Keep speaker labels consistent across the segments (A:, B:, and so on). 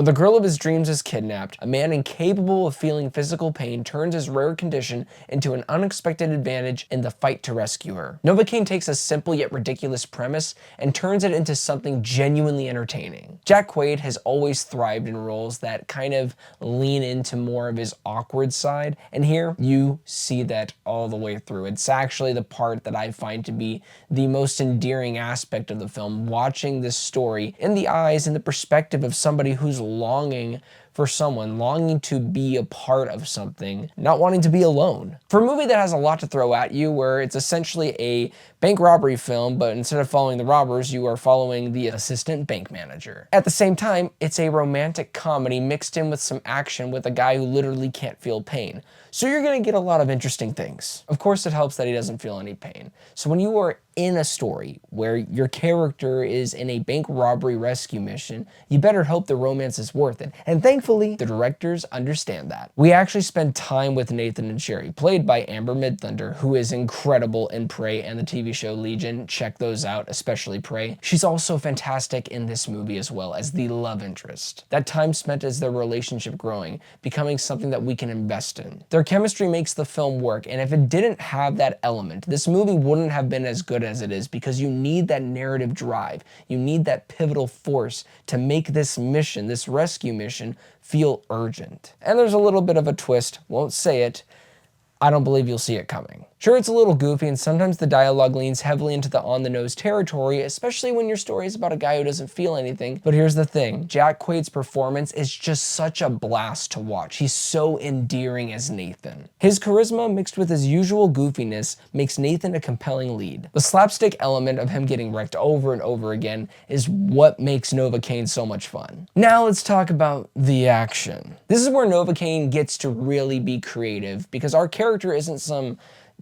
A: When the girl of his dreams is kidnapped, a man incapable of feeling physical pain turns his rare condition into an unexpected advantage in the fight to rescue her. Novocaine takes a simple yet ridiculous premise and turns it into something genuinely entertaining. Jack Quaid has always thrived in roles that kind of lean into more of his awkward side, and here you see that all the way through. It's actually the part that I find to be the most endearing aspect of the film, watching this story in the eyes and the perspective of somebody who's longing for someone, longing to be a part of something, not wanting to be alone. For a movie that has a lot to throw at you, where it's essentially a bank robbery film, but instead of following the robbers, you are following the assistant bank manager. At the same time, it's a romantic comedy mixed in with some action with a guy who literally can't feel pain. So you're gonna get a lot of interesting things. Of course, it helps that he doesn't feel any pain. So when you are in a story where your character is in a bank robbery rescue mission, you better hope the romance is worth it. And thankfully, the directors understand that. We actually spend time with Nathan and Sherry, played by Amber Midthunder, who is incredible in Prey and the TV show Legion. Check those out, especially Prey. She's also fantastic in this movie as well as the love interest. That time spent as their relationship growing, becoming something that we can invest in. Their chemistry makes the film work, and if it didn't have that element, this movie wouldn't have been as good as it is, because you need that narrative drive. You need that pivotal force to make this mission, this rescue mission, feel urgent. And there's a little bit of a twist, won't say it. I don't believe you'll see it coming. Sure, it's a little goofy, and sometimes the dialogue leans heavily into the on-the-nose territory, especially when your story is about a guy who doesn't feel anything. But here's the thing, Jack Quaid's performance is just such a blast to watch. He's so endearing as Nathan. His charisma mixed with his usual goofiness makes Nathan a compelling lead. The slapstick element of him getting wrecked over and over again is what makes Novocaine so much fun. Now let's talk about the action. This is where Novocaine gets to really be creative, because our character isn't some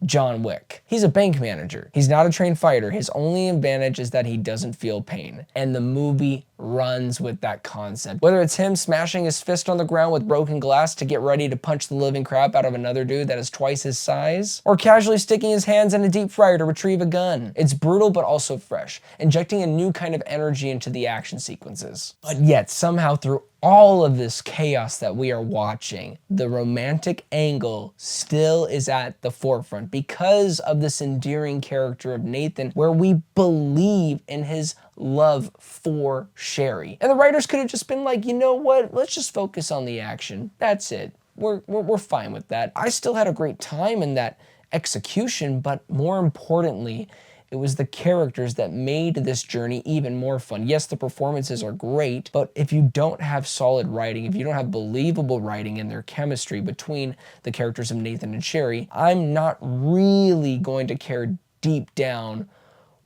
A: John Wick. He's a bank manager. He's not a trained fighter. His only advantage is that he doesn't feel pain. And the movie runs with that concept. Whether it's him smashing his fist on the ground with broken glass to get ready to punch the living crap out of another dude that is twice his size, or casually sticking his hands in a deep fryer to retrieve a gun. It's brutal but also fresh, injecting a new kind of energy into the action sequences. But yet, somehow through all of this chaos that we are watching, the romantic angle still is at the forefront because of this endearing character of Nathan, where we believe in his love for Sherry. And the writers could have just been like, you know what, let's just focus on the action. That's it. We're fine with that. I still had a great time in that execution, but more importantly, it was the characters that made this journey even more fun. Yes, the performances are great, but if you don't have solid writing, if you don't have believable writing in their chemistry between the characters of Nathan and Sherry, I'm not really going to care deep down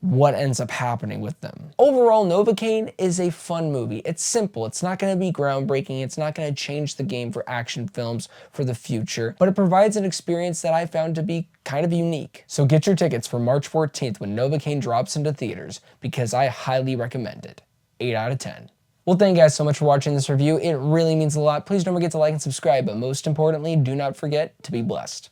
A: what ends up happening with them. Overall, Novocaine is a fun movie. It's simple. It's not going to be groundbreaking. It's not going to change the game for action films for the future, but it provides an experience that I found to be kind of unique. So get your tickets for March 14th when Novocaine drops into theaters, because I highly recommend it. 8 out of 10. Well, thank you guys so much for watching this review. It really means a lot. Please don't forget to like and subscribe, but most importantly, do not forget to be blessed.